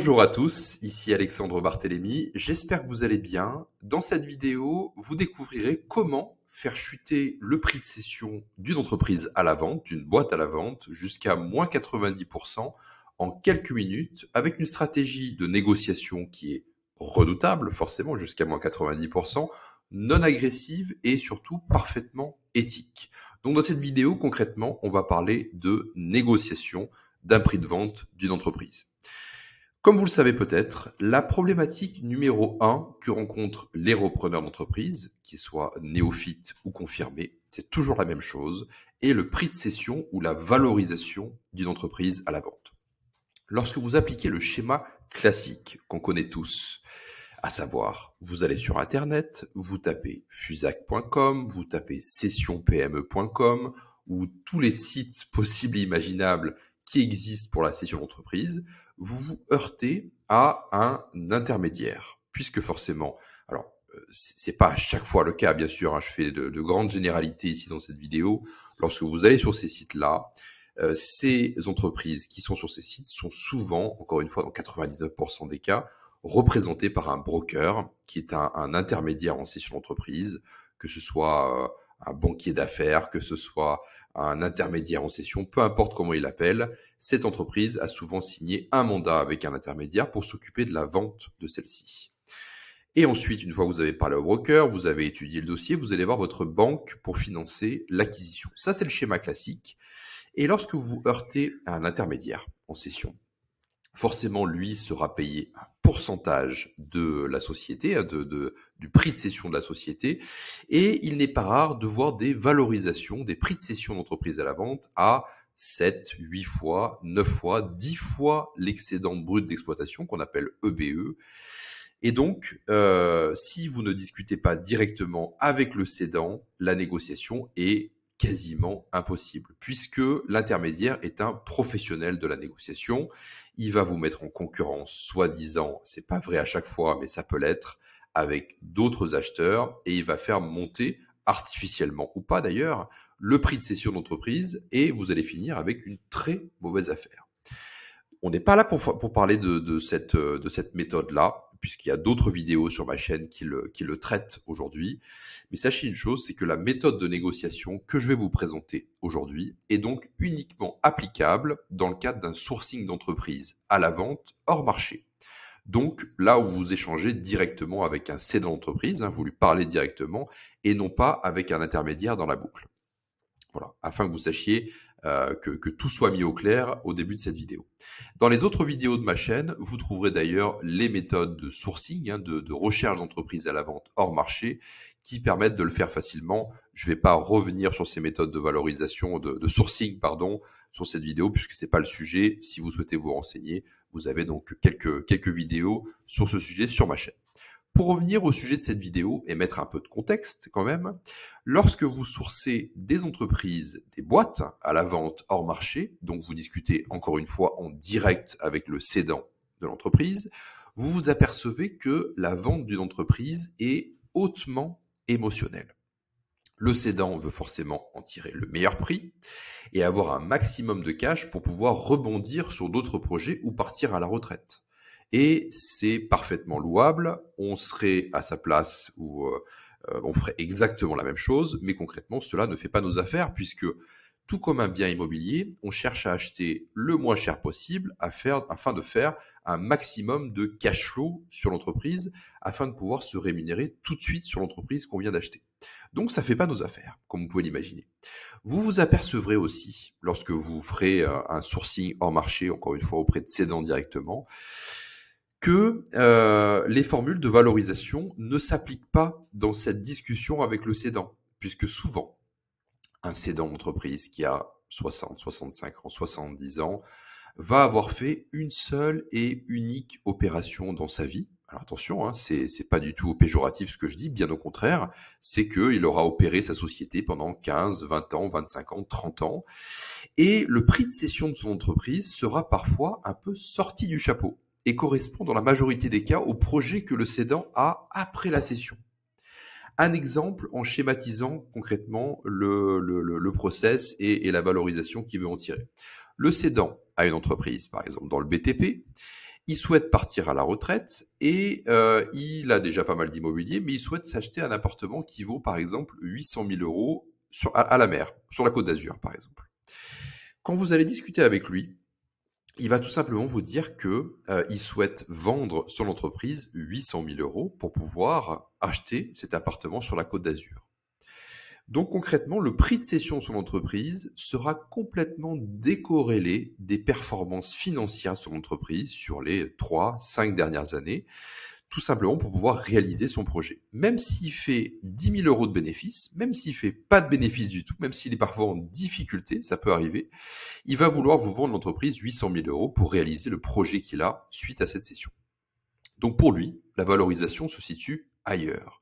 Bonjour à tous, ici Alexandre Barthélémy, j'espère que vous allez bien. Dans cette vidéo, vous découvrirez comment faire chuter le prix de cession d'une entreprise à la vente, d'une boîte à la vente, jusqu'à moins 90% en quelques minutes, avec une stratégie de négociation qui est redoutable, forcément jusqu'à moins 90%, non agressive et surtout parfaitement éthique. Donc dans cette vidéo, concrètement, on va parler de négociation d'un prix de vente d'une entreprise. Comme vous le savez peut-être, la problématique numéro 1 que rencontrent les repreneurs d'entreprise, qu'ils soient néophytes ou confirmés, c'est toujours la même chose, est le prix de cession ou la valorisation d'une entreprise à la vente. Lorsque vous appliquez le schéma classique qu'on connaît tous, à savoir, vous allez sur Internet, vous tapez fusac.com, vous tapez cessionpme.com ou tous les sites possibles et imaginables qui existent pour la cession d'entreprise, vous vous heurtez à un intermédiaire. Puisque forcément, alors c'est pas à chaque fois le cas, bien sûr, je fais de grandes généralités ici dans cette vidéo. Lorsque vous allez sur ces sites-là, ces entreprises qui sont sur ces sites sont souvent, encore une fois dans 99% des cas, représentées par un broker qui est un intermédiaire en cession d'entreprise, que ce soit un banquier d'affaires, que ce soit un intermédiaire en cession, peu importe comment il l'appelle, cette entreprise a souvent signé un mandat avec un intermédiaire pour s'occuper de la vente de celle-ci. Et ensuite, une fois que vous avez parlé au broker, vous avez étudié le dossier, vous allez voir votre banque pour financer l'acquisition. Ça, c'est le schéma classique. Et lorsque vous vous heurtez à un intermédiaire en cession, forcément, lui sera payé un pourcentage de la société, du prix de cession de la société, et il n'est pas rare de voir des valorisations, des prix de cession d'entreprise à la vente à 7, 8 fois, 9 fois, 10 fois l'excédent brut d'exploitation qu'on appelle EBE. Et donc, si vous ne discutez pas directement avec le cédant, la négociation est quasiment impossible, puisque l'intermédiaire est un professionnel de la négociation. Il va vous mettre en concurrence, soi-disant, c'est pas vrai à chaque fois, mais ça peut l'être, avec d'autres acheteurs, et il va faire monter, artificiellement ou pas d'ailleurs, le prix de cession d'entreprise, et vous allez finir avec une très mauvaise affaire. On n'est pas là pour parler de cette méthode-là, puisqu'il y a d'autres vidéos sur ma chaîne qui le traitent aujourd'hui. Mais sachez une chose, c'est que la méthode de négociation que je vais vous présenter aujourd'hui est donc uniquement applicable dans le cadre d'un sourcing d'entreprise à la vente hors marché. Donc là où vous échangez directement avec un cédant d'entreprise, vous lui parlez directement et non pas avec un intermédiaire dans la boucle. Voilà, afin que vous sachiez que tout soit mis au clair au début de cette vidéo. Dans les autres vidéos de ma chaîne, vous trouverez d'ailleurs les méthodes de sourcing, de recherche d'entreprise à la vente hors marché, qui permettent de le faire facilement. Je ne vais pas revenir sur ces méthodes de valorisation, de sourcing, pardon, sur cette vidéo, puisque ce n'est pas le sujet. Si vous souhaitez vous renseigner, vous avez donc quelques vidéos sur ce sujet sur ma chaîne. Pour revenir au sujet de cette vidéo et mettre un peu de contexte quand même, lorsque vous sourcez des entreprises, des boîtes à la vente hors marché, donc vous discutez encore une fois en direct avec le cédant de l'entreprise, vous vous apercevez que la vente d'une entreprise est hautement émotionnelle. Le cédant veut forcément en tirer le meilleur prix et avoir un maximum de cash pour pouvoir rebondir sur d'autres projets ou partir à la retraite. Et c'est parfaitement louable, on serait à sa place où on ferait exactement la même chose, mais concrètement, cela ne fait pas nos affaires, puisque tout comme un bien immobilier, on cherche à acheter le moins cher possible afin de faire un maximum de cash flow sur l'entreprise, afin de pouvoir se rémunérer tout de suite sur l'entreprise qu'on vient d'acheter. Donc ça ne fait pas nos affaires, comme vous pouvez l'imaginer. Vous vous apercevrez aussi, lorsque vous ferez un sourcing hors marché, encore une fois auprès de cédants directement, que les formules de valorisation ne s'appliquent pas dans cette discussion avec le cédant, puisque souvent, un cédant d'entreprise qui a 60, 65 ans, 70 ans, va avoir fait une seule et unique opération dans sa vie. Alors attention, c'est pas du tout péjoratif ce que je dis, bien au contraire, c'est qu'il aura opéré sa société pendant 15, 20 ans, 25 ans, 30 ans, et le prix de cession de son entreprise sera parfois un peu sorti du chapeau et correspond dans la majorité des cas au projet que le cédant a après la cession. Un exemple en schématisant concrètement le process et la valorisation qu'il veut en tirer. Le cédant a une entreprise, par exemple dans le BTP, Il souhaite partir à la retraite et il a déjà pas mal d'immobilier, mais il souhaite s'acheter un appartement qui vaut par exemple 800 000 euros à la mer, sur la Côte d'Azur par exemple. Quand vous allez discuter avec lui, il va tout simplement vous dire que il souhaite vendre son entreprise 800 000 euros pour pouvoir acheter cet appartement sur la Côte d'Azur. Donc concrètement, le prix de cession de son entreprise sera complètement décorrélé des performances financières de son entreprise sur les 3-5 dernières années, tout simplement pour pouvoir réaliser son projet. Même s'il fait 10 000 euros de bénéfices, même s'il fait pas de bénéfices du tout, même s'il est parfois en difficulté, ça peut arriver, il va vouloir vous vendre l'entreprise 800 000 euros pour réaliser le projet qu'il a suite à cette cession. Donc pour lui, la valorisation se situe ailleurs.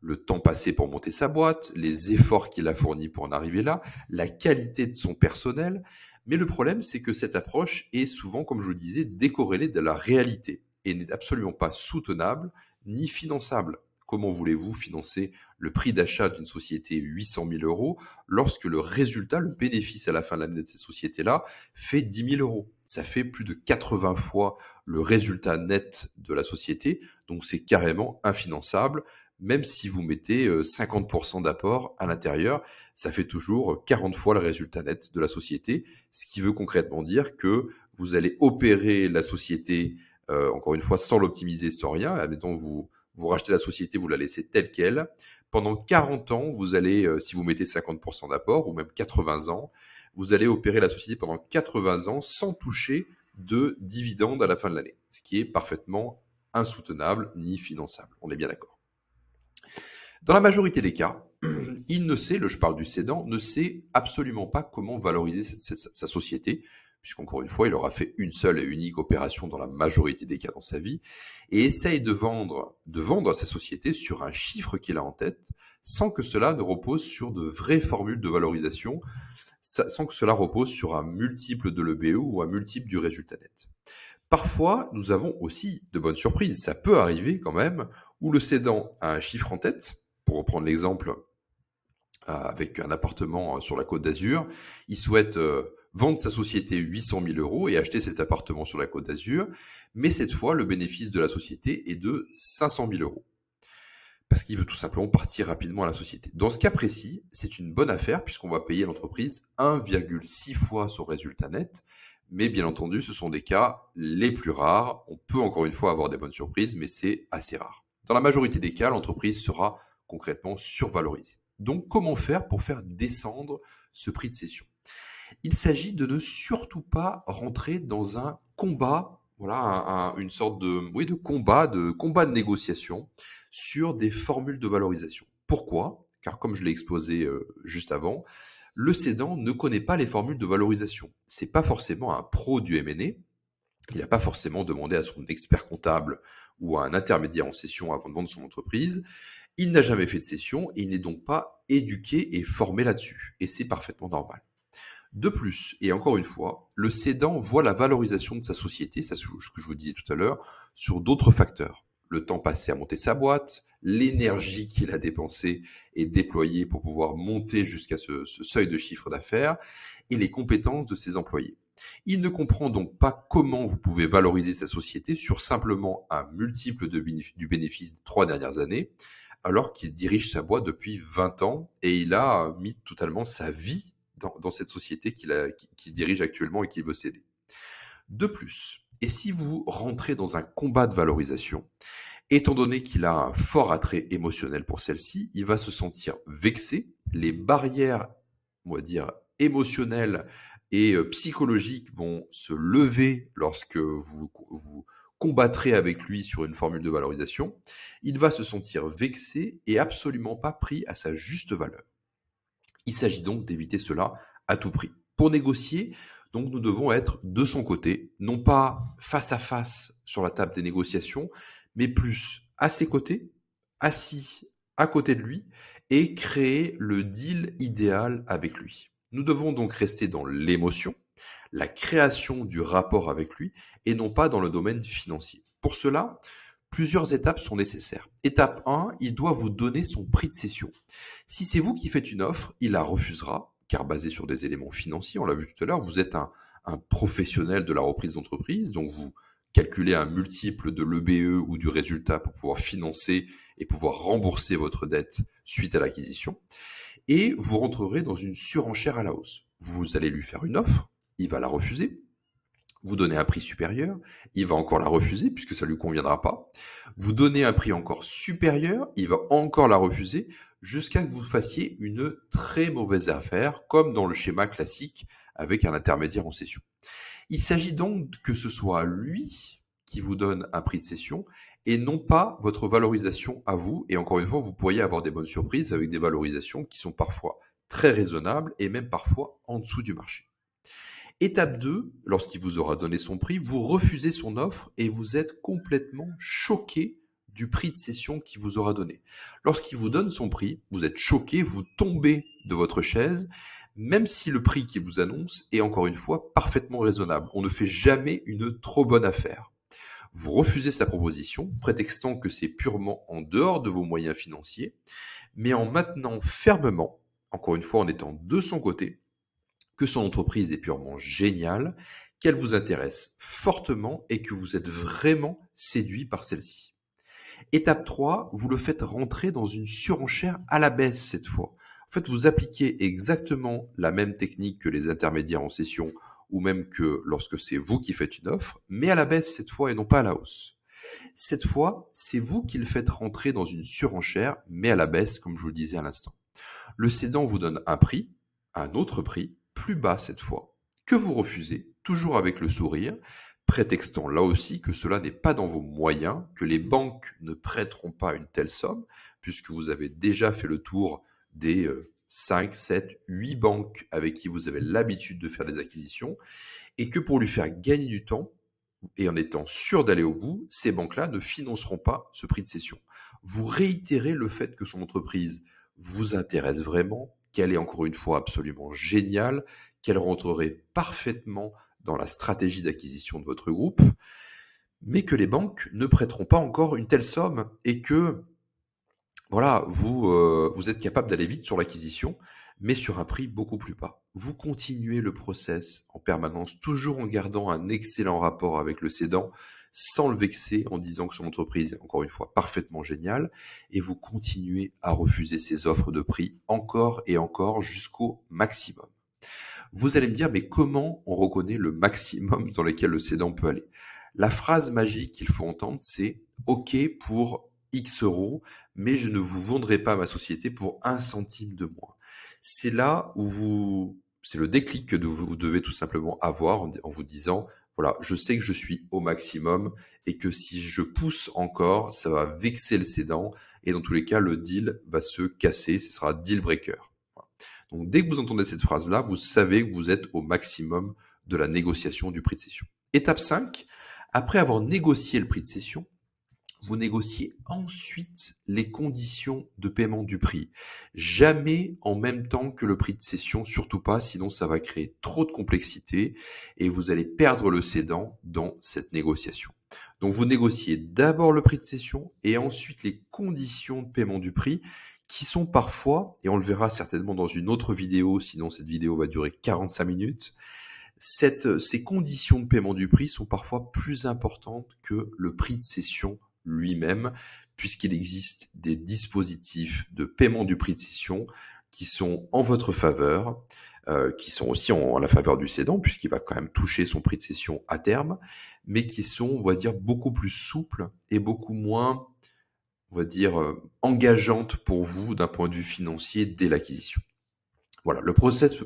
Le temps passé pour monter sa boîte, les efforts qu'il a fournis pour en arriver là, la qualité de son personnel. Mais le problème, c'est que cette approche est souvent, comme je le disais, décorrélée de la réalité et n'est absolument pas soutenable ni finançable. Comment voulez-vous financer le prix d'achat d'une société 800 000 euros lorsque le résultat, le bénéfice à la fin de l'année de cette société-là fait 10 000 euros? Ça fait plus de 80 fois le résultat net de la société, donc c'est carrément infinançable. Même si vous mettez 50% d'apport à l'intérieur, ça fait toujours 40 fois le résultat net de la société, ce qui veut concrètement dire que vous allez opérer la société, encore une fois, sans l'optimiser, sans rien. Admettons, vous rachetez la société, vous la laissez telle qu'elle. Pendant 40 ans, vous allez, si vous mettez 50% d'apport, ou même 80 ans, vous allez opérer la société pendant 80 ans sans toucher de dividendes à la fin de l'année, ce qui est parfaitement insoutenable ni finançable. On est bien d'accord. Dans la majorité des cas, il ne sait, je parle du cédant, ne sait absolument pas comment valoriser sa société, puisqu'encore une fois, il aura fait une seule et unique opération dans la majorité des cas dans sa vie, et essaye de vendre sa société sur un chiffre qu'il a en tête, sans que cela ne repose sur de vraies formules de valorisation, sans que cela repose sur un multiple de l'EBE ou un multiple du résultat net. Parfois, nous avons aussi de bonnes surprises. Ça peut arriver quand même, où le cédant a un chiffre en tête. Pour reprendre l'exemple avec un appartement sur la Côte d'Azur, il souhaite vendre sa société 800 000 euros et acheter cet appartement sur la Côte d'Azur, mais cette fois, le bénéfice de la société est de 500 000 euros. Parce qu'il veut tout simplement partir rapidement à la société. Dans ce cas précis, c'est une bonne affaire puisqu'on va payer l'entreprise 1,6 fois son résultat net. Mais bien entendu, ce sont des cas les plus rares. On peut encore une fois avoir des bonnes surprises, mais c'est assez rare. Dans la majorité des cas, l'entreprise sera concrètement survalorisée. Donc, comment faire pour faire descendre ce prix de cession? Il s'agit de ne surtout pas rentrer dans un combat, voilà, une sorte de combat de négociation sur des formules de valorisation. Pourquoi? Car comme je l'ai exposé juste avant, le cédant ne connaît pas les formules de valorisation. C'est pas forcément un pro du M&A. Il n'a pas forcément demandé à son expert comptable ou à un intermédiaire en cession avant de vendre son entreprise. Il n'a jamais fait de cession et il n'est donc pas éduqué et formé là-dessus. Et c'est parfaitement normal. De plus, et encore une fois, le cédant voit la valorisation de sa société, c'est ce que je vous disais tout à l'heure, sur d'autres facteurs. Le temps passé à monter sa boîte, l'énergie qu'il a dépensée et déployée pour pouvoir monter jusqu'à ce seuil de chiffre d'affaires et les compétences de ses employés. Il ne comprend donc pas comment vous pouvez valoriser sa société sur simplement un multiple du bénéfice des 3 dernières années, alors qu'il dirige sa boîte depuis 20 ans et il a mis totalement sa vie dans cette société qu'il dirige actuellement et qu'il veut céder. De plus, et si vous rentrez dans un combat de valorisation, étant donné qu'il a un fort attrait émotionnel pour celle-ci, il va se sentir vexé, les barrières, on va dire, émotionnelles et psychologiques vont se lever lorsque vous combattrez avec lui sur une formule de valorisation, il va se sentir vexé et absolument pas pris à sa juste valeur. Il s'agit donc d'éviter cela à tout prix. Pour négocier, donc nous devons être de son côté, non pas face à face sur la table des négociations, mais plus à ses côtés, assis à côté de lui, et créer le deal idéal avec lui. Nous devons donc rester dans l'émotion, la création du rapport avec lui, et non pas dans le domaine financier. Pour cela, plusieurs étapes sont nécessaires. Étape 1, il doit vous donner son prix de cession. Si c'est vous qui faites une offre, il la refusera, car basé sur des éléments financiers, on l'a vu tout à l'heure, vous êtes un professionnel de la reprise d'entreprise, donc vous calculer un multiple de l'EBE ou du résultat pour pouvoir financer et pouvoir rembourser votre dette suite à l'acquisition. Et vous rentrerez dans une surenchère à la hausse. Vous allez lui faire une offre, il va la refuser. Vous donnez un prix supérieur, il va encore la refuser puisque ça ne lui conviendra pas. Vous donnez un prix encore supérieur, il va encore la refuser jusqu'à ce que vous fassiez une très mauvaise affaire, comme dans le schéma classique avec un intermédiaire en cession. Il s'agit donc que ce soit lui qui vous donne un prix de cession et non pas votre valorisation à vous. Et encore une fois, vous pourriez avoir des bonnes surprises avec des valorisations qui sont parfois très raisonnables et même parfois en dessous du marché. Étape 2, lorsqu'il vous aura donné son prix, vous refusez son offre et vous êtes complètement choqué du prix de cession qu'il vous aura donné. Lorsqu'il vous donne son prix, vous êtes choqué, vous tombez de votre chaise, même si le prix qu'il vous annonce est encore une fois parfaitement raisonnable. On ne fait jamais une trop bonne affaire. Vous refusez sa proposition, prétextant que c'est purement en dehors de vos moyens financiers, mais en maintenant fermement, encore une fois en étant de son côté, que son entreprise est purement géniale, qu'elle vous intéresse fortement et que vous êtes vraiment séduit par celle-ci. Étape 3, vous le faites rentrer dans une surenchère à la baisse cette fois. En fait, vous appliquez exactement la même technique que les intermédiaires en cession ou même que lorsque c'est vous qui faites une offre, mais à la baisse cette fois et non pas à la hausse. Cette fois, c'est vous qui le faites rentrer dans une surenchère, mais à la baisse, comme je vous le disais à l'instant. Le cédant vous donne un prix, un autre prix, plus bas cette fois, que vous refusez, toujours avec le sourire, prétextant là aussi que cela n'est pas dans vos moyens, que les banques ne prêteront pas une telle somme, puisque vous avez déjà fait le tour des 5, 7, 8 banques avec qui vous avez l'habitude de faire des acquisitions, et que pour lui faire gagner du temps, et en étant sûr d'aller au bout, ces banques-là ne financeront pas ce prix de cession. Vous réitérez le fait que son entreprise vous intéresse vraiment, qu'elle est encore une fois absolument géniale, qu'elle rentrerait parfaitement dans la stratégie d'acquisition de votre groupe, mais que les banques ne prêteront pas encore une telle somme et que voilà, vous êtes capable d'aller vite sur l'acquisition, mais sur un prix beaucoup plus bas. Vous continuez le process en permanence, toujours en gardant un excellent rapport avec le cédant, sans le vexer en disant que son entreprise est encore une fois parfaitement géniale, et vous continuez à refuser ses offres de prix encore et encore jusqu'au maximum. Vous allez me dire, mais comment on reconnaît le maximum dans lequel le cédant peut aller? La phrase magique qu'il faut entendre, c'est « OK pour X euros, mais je ne vous vendrai pas ma société pour 1 centime de moins ». C'est là où c'est le déclic que vous devez tout simplement avoir en vous disant, voilà, je sais que je suis au maximum et que si je pousse encore, ça va vexer le cédant et dans tous les cas, le deal va se casser, ce sera deal breaker. Voilà. Donc, dès que vous entendez cette phrase-là, vous savez que vous êtes au maximum de la négociation du prix de cession. Étape 5, après avoir négocié le prix de cession, vous négociez ensuite les conditions de paiement du prix. Jamais en même temps que le prix de cession, surtout pas, sinon ça va créer trop de complexité et vous allez perdre le cédant dans cette négociation. Donc vous négociez d'abord le prix de cession et ensuite les conditions de paiement du prix qui sont parfois, et on le verra certainement dans une autre vidéo, sinon cette vidéo va durer 45 minutes, ces conditions de paiement du prix sont parfois plus importantes que le prix de cession lui-même, puisqu'il existe des dispositifs de paiement du prix de cession qui sont en votre faveur, qui sont aussi en la faveur du cédant, puisqu'il va quand même toucher son prix de cession à terme, mais qui sont, on va dire, beaucoup plus souples et beaucoup moins, on va dire, engageantes pour vous d'un point de vue financier dès l'acquisition. Voilà, le process,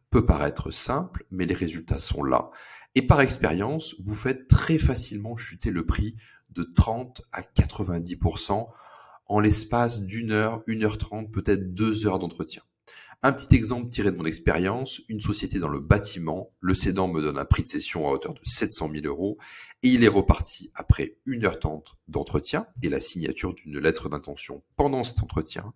peut paraître simple, mais les résultats sont là. Et par expérience, vous faites très facilement chuter le prix de 30 à 90% en l'espace d'1 heure, 1h30, peut-être 2 heures d'entretien. Un petit exemple tiré de mon expérience, une société dans le bâtiment, le cédant me donne un prix de cession à hauteur de 700 000 euros et il est reparti après 1h30 d'entretien et la signature d'une lettre d'intention pendant cet entretien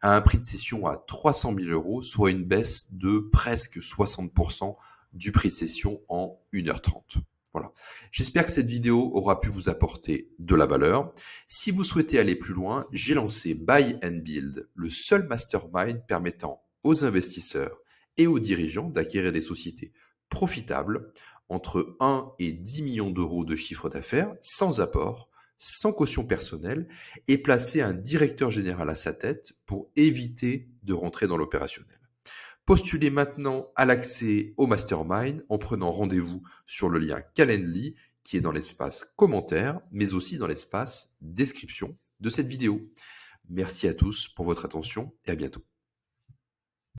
à un prix de cession à 300 000 euros, soit une baisse de presque 60% du prix de cession en 1h30. Voilà. J'espère que cette vidéo aura pu vous apporter de la valeur. Si vous souhaitez aller plus loin, j'ai lancé Buy and Build, le seul mastermind permettant aux investisseurs et aux dirigeants d'acquérir des sociétés profitables entre 1 et 10 millions d'euros de chiffre d'affaires, sans apport, sans caution personnelle, et placer un directeur général à sa tête pour éviter de rentrer dans l'opérationnel. Postulez maintenant à l'accès au Mastermind en prenant rendez-vous sur le lien Calendly qui est dans l'espace commentaire, mais aussi dans l'espace description de cette vidéo. Merci à tous pour votre attention et à bientôt.